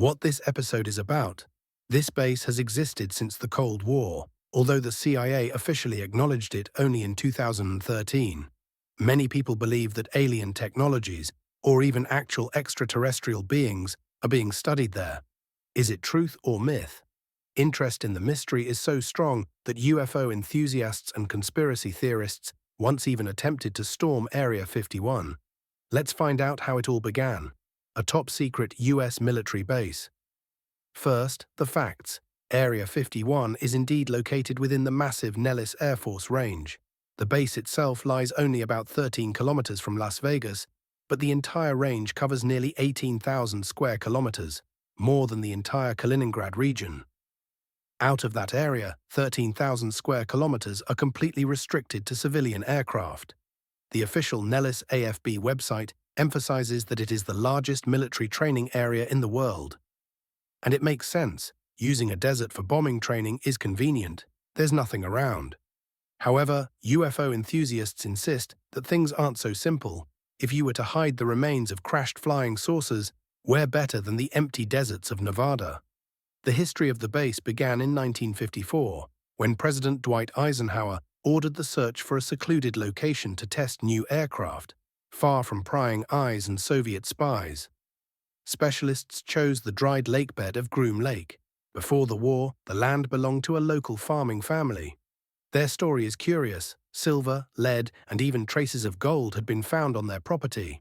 What this episode is about: this base has existed since the Cold War, although the CIA officially acknowledged it only in 2013. Many people believe that alien technologies, or even actual extraterrestrial beings, are being studied there. Is it truth or myth? Interest in the mystery is so strong that UFO enthusiasts and conspiracy theorists once even attempted to storm Area 51. Let's find out how it all began. A top-secret US military base. First, the facts. Area 51 is indeed located within the massive Nellis Air Force Range. The base itself lies only about 13 kilometers from Las Vegas, but the entire range covers nearly 18,000 square kilometers, more than the entire Kaliningrad region. Out of that area, 13,000 square kilometers are completely restricted to civilian aircraft. The official Nellis AFB website emphasizes that it is the largest military training area in the world. And it makes sense. Using a desert for bombing training is convenient. There's nothing around. However, UFO enthusiasts insist that things aren't so simple. If you were to hide the remains of crashed flying saucers, where better than the empty deserts of Nevada? The history of the base began in 1954, when President Dwight Eisenhower ordered the search for a secluded location to test new aircraft, far from prying eyes and Soviet spies. Specialists chose the dried lakebed of Groom Lake. Before the war, the land belonged to a local farming family. Their story is curious. Silver, lead, and even traces of gold had been found on their property.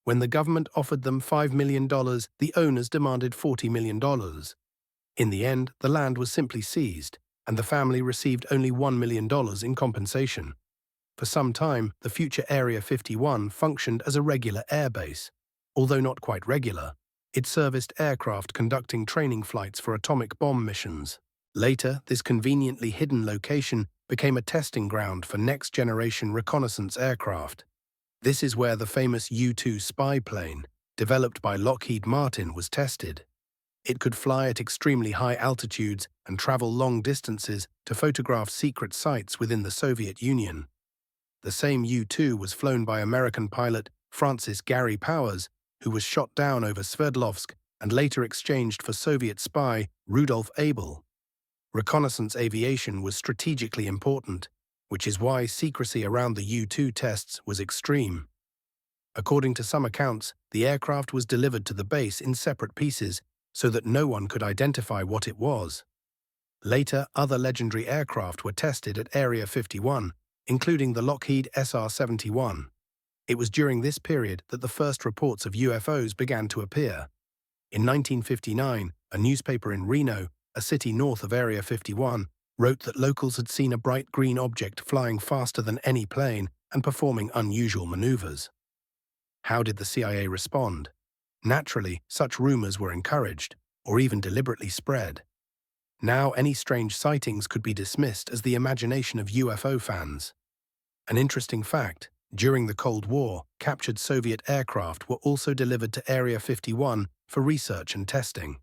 When the government offered them $5 million, the owners demanded $40 million. In the end, the land was simply seized, and the family received only $1 million in compensation. For some time, the future Area 51 functioned as a regular airbase. Although not quite regular, it serviced aircraft conducting training flights for atomic bomb missions. Later, this conveniently hidden location became a testing ground for next-generation reconnaissance aircraft. This is where the famous U-2 spy plane, developed by Lockheed Martin, was tested. It could fly at extremely high altitudes and travel long distances to photograph secret sites within the Soviet Union. The same U-2 was flown by American pilot Francis Gary Powers, who was shot down over Sverdlovsk and later exchanged for Soviet spy Rudolf Abel. Reconnaissance aviation was strategically important, which is why secrecy around the U-2 tests was extreme. According to some accounts, the aircraft was delivered to the base in separate pieces so that no one could identify what it was. Later, other legendary aircraft were tested at Area 51, including the Lockheed SR-71. It was during this period that the first reports of UFOs began to appear. In 1959, a newspaper in Reno, a city north of Area 51, wrote that locals had seen a bright green object flying faster than any plane and performing unusual maneuvers. How did the CIA respond? Naturally, such rumors were encouraged, or even deliberately spread. Now any strange sightings could be dismissed as the imagination of UFO fans. An interesting fact: during the Cold War, captured Soviet aircraft were also delivered to Area 51 for research and testing.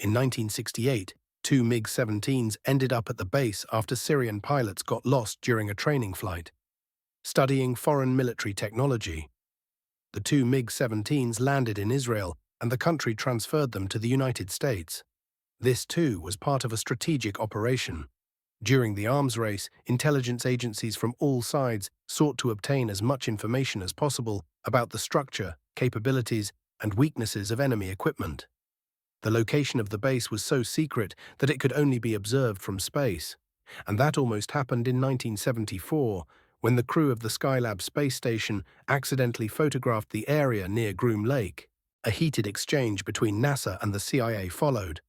In 1968, 2 MiG-17s ended up at the base after Syrian pilots got lost during a training flight. Studying foreign military technology. The 2 MiG-17s landed in Israel, and the country transferred them to the United States. This, too, was part of a strategic operation. During the arms race, intelligence agencies from all sides sought to obtain as much information as possible about the structure, capabilities, and weaknesses of enemy equipment. The location of the base was so secret that it could only be observed from space. And that almost happened in 1974, when the crew of the Skylab space station accidentally photographed the area near Groom Lake. A heated exchange between NASA and the CIA followed.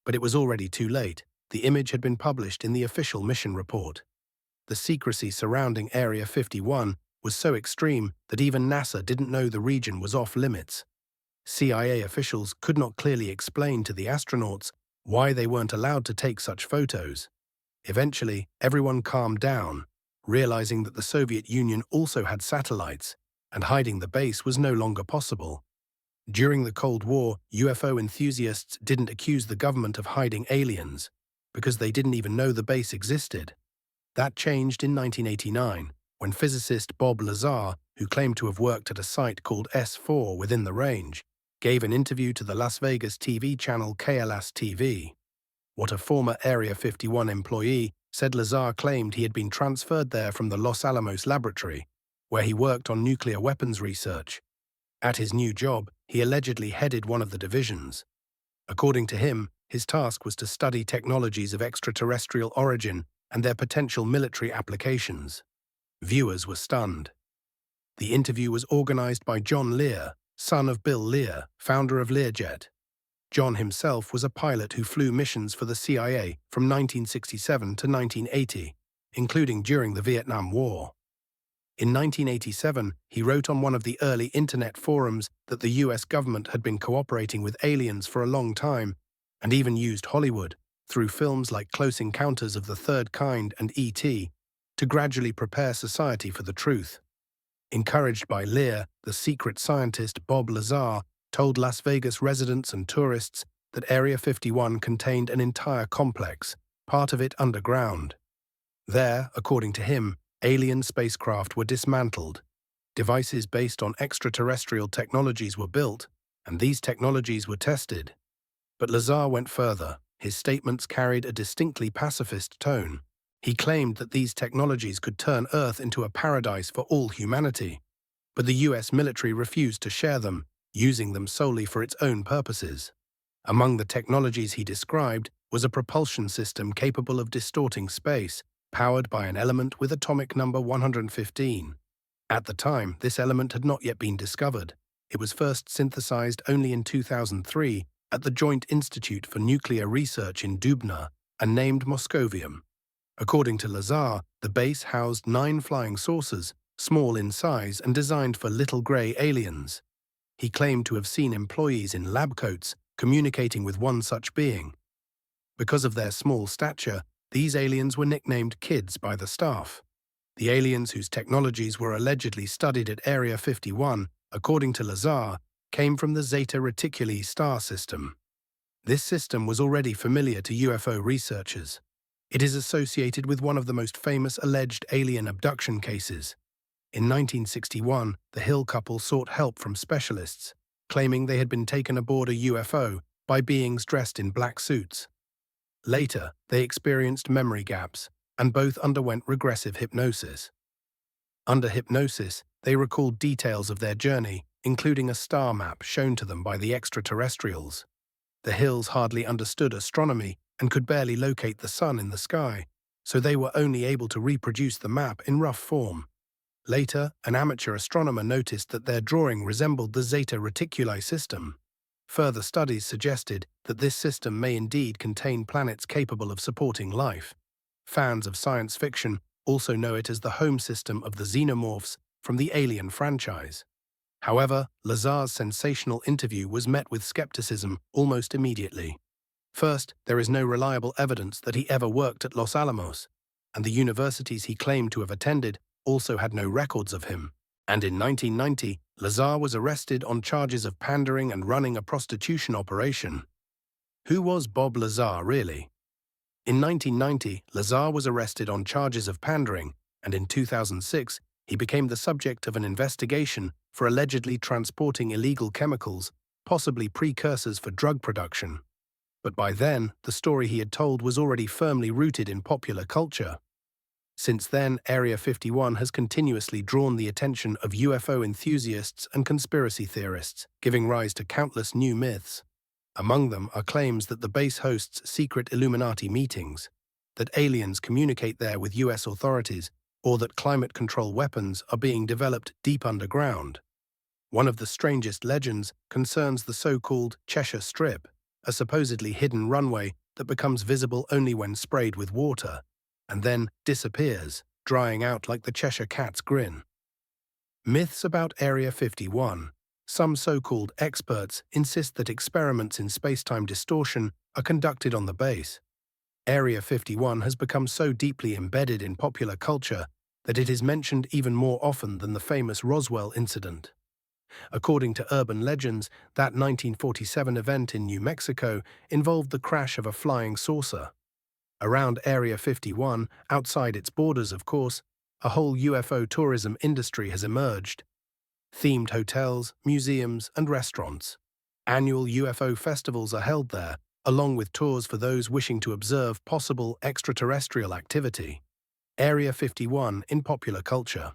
But it was already too late. The image had been published in the official mission report. The secrecy surrounding Area 51 was so extreme that even NASA didn't know the region was off limits. CIA officials could not clearly explain to the astronauts why they weren't allowed to take such photos. Eventually, everyone calmed down, realizing that the Soviet Union also had satellites, and hiding the base was no longer possible. During the Cold War, UFO enthusiasts didn't accuse the government of hiding aliens, because they didn't even know the base existed. That changed in 1989, when physicist Bob Lazar, who claimed to have worked at a site called S4 within the range, gave an interview to the Las Vegas TV channel KLAS-TV. What a former Area 51 employee said Lazar claimed he had been transferred there from the Los Alamos laboratory, where he worked on nuclear weapons research. At his new job, he allegedly headed one of the divisions. According to him, his task was to study technologies of extraterrestrial origin and their potential military applications. Viewers were stunned. The interview was organized by John Lear, son of Bill Lear, founder of Learjet. John himself was a pilot who flew missions for the CIA from 1967 to 1980, including during the Vietnam War. In 1987, he wrote on one of the early internet forums that the US government had been cooperating with aliens for a long time, and even used Hollywood, through films like Close Encounters of the Third Kind and E.T., to gradually prepare society for the truth. Encouraged by Lear, the secret scientist Bob Lazar told Las Vegas residents and tourists that Area 51 contained an entire complex, part of it underground. There, according to him, alien spacecraft were dismantled, devices based on extraterrestrial technologies were built, and these technologies were tested. But Lazar went further. His statements carried a distinctly pacifist tone. He claimed that these technologies could turn Earth into a paradise for all humanity, but the US military refused to share them, using them solely for its own purposes. Among the technologies he described was a propulsion system capable of distorting space, powered by an element with atomic number 115. At the time, this element had not yet been discovered. It was first synthesized only in 2003 at the Joint Institute for Nuclear Research in Dubna and named Moscovium. According to Lazar, the base housed 9 flying saucers, small in size and designed for little gray aliens. He claimed to have seen employees in lab coats communicating with one such being. Because of their small stature, these aliens were nicknamed kids by the staff. The aliens whose technologies were allegedly studied at Area 51, according to Lazar, came from the Zeta Reticuli star system. This system was already familiar to UFO researchers. It is associated with one of the most famous alleged alien abduction cases. In 1961, the Hill couple sought help from specialists, claiming they had been taken aboard a UFO by beings dressed in black suits. Later, they experienced memory gaps, and both underwent regressive hypnosis. Under hypnosis, they recalled details of their journey, including a star map shown to them by the extraterrestrials. The Hills hardly understood astronomy and could barely locate the sun in the sky, so they were only able to reproduce the map in rough form. Later, an amateur astronomer noticed that their drawing resembled the Zeta Reticuli system. Further studies suggested that this system may indeed contain planets capable of supporting life. Fans of science fiction also know it as the home system of the xenomorphs from the Alien franchise. However, Lazar's sensational interview was met with skepticism almost immediately. First, there is no reliable evidence that he ever worked at Los Alamos, and the universities he claimed to have attended also had no records of him. And in 1990, Lazar was arrested on charges of pandering and running a prostitution operation. Who was Bob Lazar, really? In 1990, Lazar was arrested on charges of pandering, and in 2006, he became the subject of an investigation for allegedly transporting illegal chemicals, possibly precursors for drug production. But by then, the story he had told was already firmly rooted in popular culture. Since then, Area 51 has continuously drawn the attention of UFO enthusiasts and conspiracy theorists, giving rise to countless new myths. Among them are claims that the base hosts secret Illuminati meetings, that aliens communicate there with US authorities, or that climate control weapons are being developed deep underground. One of the strangest legends concerns the so-called Cheshire Strip, a supposedly hidden runway that becomes visible only when sprayed with water, and then disappears, drying out like the Cheshire Cat's grin. Myths about Area 51. Some so-called experts insist that experiments in space-time distortion are conducted on the base. Area 51 has become so deeply embedded in popular culture that it is mentioned even more often than the famous Roswell incident. According to urban legends, that 1947 event in New Mexico involved the crash of a flying saucer. Around Area 51, outside its borders of course, a whole UFO tourism industry has emerged. Themed hotels, museums, and restaurants. Annual UFO festivals are held there, along with tours for those wishing to observe possible extraterrestrial activity. Area 51 in popular culture.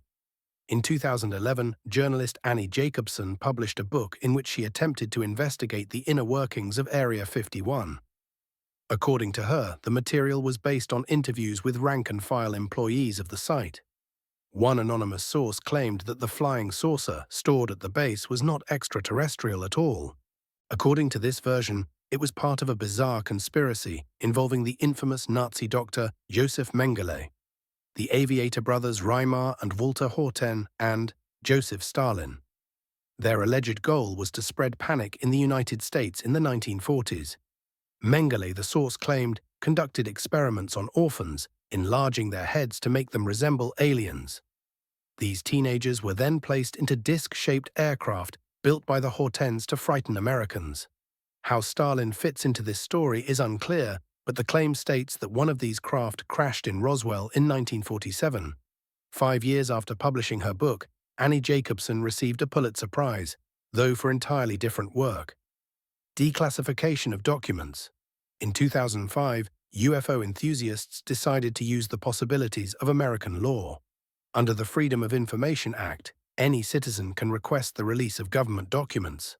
In 2011, journalist Annie Jacobsen published a book in which she attempted to investigate the inner workings of Area 51. According to her, the material was based on interviews with rank-and-file employees of the site. One anonymous source claimed that the flying saucer stored at the base was not extraterrestrial at all. According to this version, it was part of a bizarre conspiracy involving the infamous Nazi doctor Josef Mengele, the aviator brothers Reimar and Walter Horten, and Joseph Stalin. Their alleged goal was to spread panic in the United States in the 1940s. Mengele, the source claimed, conducted experiments on orphans, enlarging their heads to make them resemble aliens. These teenagers were then placed into disc-shaped aircraft built by the Hortens to frighten Americans. How Stalin fits into this story is unclear, but the claim states that one of these craft crashed in Roswell in 1947. 5 years after publishing her book, Annie Jacobsen received a Pulitzer Prize, though for entirely different work. Declassification of documents. In 2005, UFO enthusiasts decided to use the possibilities of American law. Under the Freedom of Information Act, any citizen can request the release of government documents.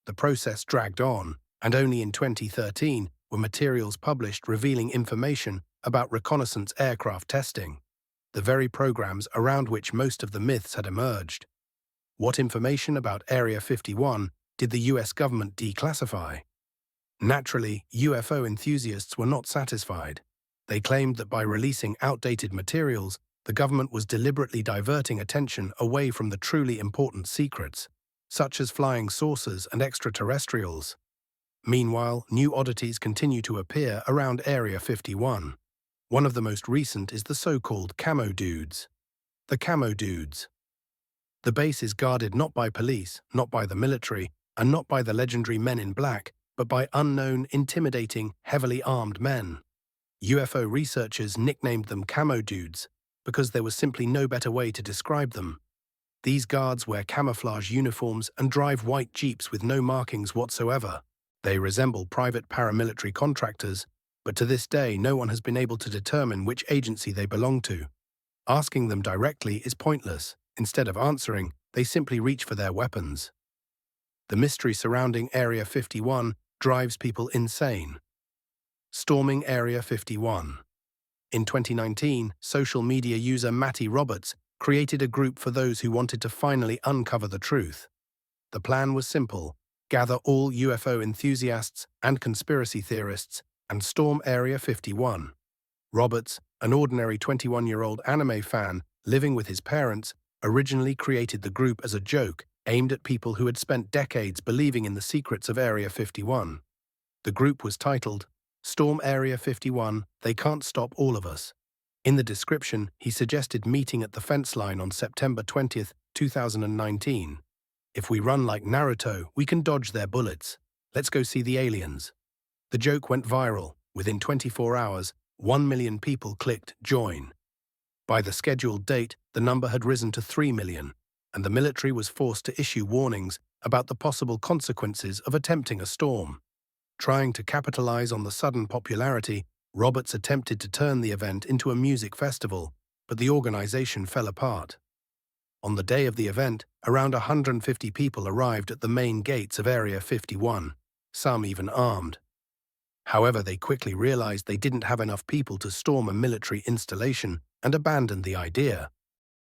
The process dragged on, and only in 2013 were materials published revealing information about reconnaissance aircraft testing, the very programs around which most of the myths had emerged. What information about Area 51 did the US government declassify? Naturally, UFO enthusiasts were not satisfied. They claimed that by releasing outdated materials, the government was deliberately diverting attention away from the truly important secrets, such as flying saucers and extraterrestrials. Meanwhile, new oddities continue to appear around Area 51. One of the most recent is the so-called Camo Dudes. The Camo Dudes. The base is guarded not by police, not by the military, and not by the legendary Men in Black, but by unknown, intimidating, heavily armed men. UFO researchers nicknamed them Camo Dudes because there was simply no better way to describe them. These guards wear camouflage uniforms and drive white jeeps with no markings whatsoever. They resemble private paramilitary contractors, but to this day no one has been able to determine which agency they belong to. Asking them directly is pointless. Instead of answering, they simply reach for their weapons. The mystery surrounding Area 51 drives people insane. Storming Area 51. In 2019, social media user Matty Roberts created a group for those who wanted to finally uncover the truth. The plan was simple: gather all UFO enthusiasts and conspiracy theorists and storm Area 51. Roberts, an ordinary 21-year-old anime fan living with his parents, originally created the group as a joke aimed at people who had spent decades believing in the secrets of Area 51. The group was titled, "Storm Area 51, They Can't Stop All of Us." In the description, he suggested meeting at the fence line on September 20, 2019. "If we run like Naruto, we can dodge their bullets. Let's go see the aliens." The joke went viral. Within 24 hours, 1 million people clicked join. By the scheduled date, the number had risen to 3 million, and the military was forced to issue warnings about the possible consequences of attempting a storm. Trying to capitalize on the sudden popularity, Roberts attempted to turn the event into a music festival, but the organization fell apart. On the day of the event, around 150 people arrived at the main gates of Area 51, some even armed. However, they quickly realized they didn't have enough people to storm a military installation and abandoned the idea.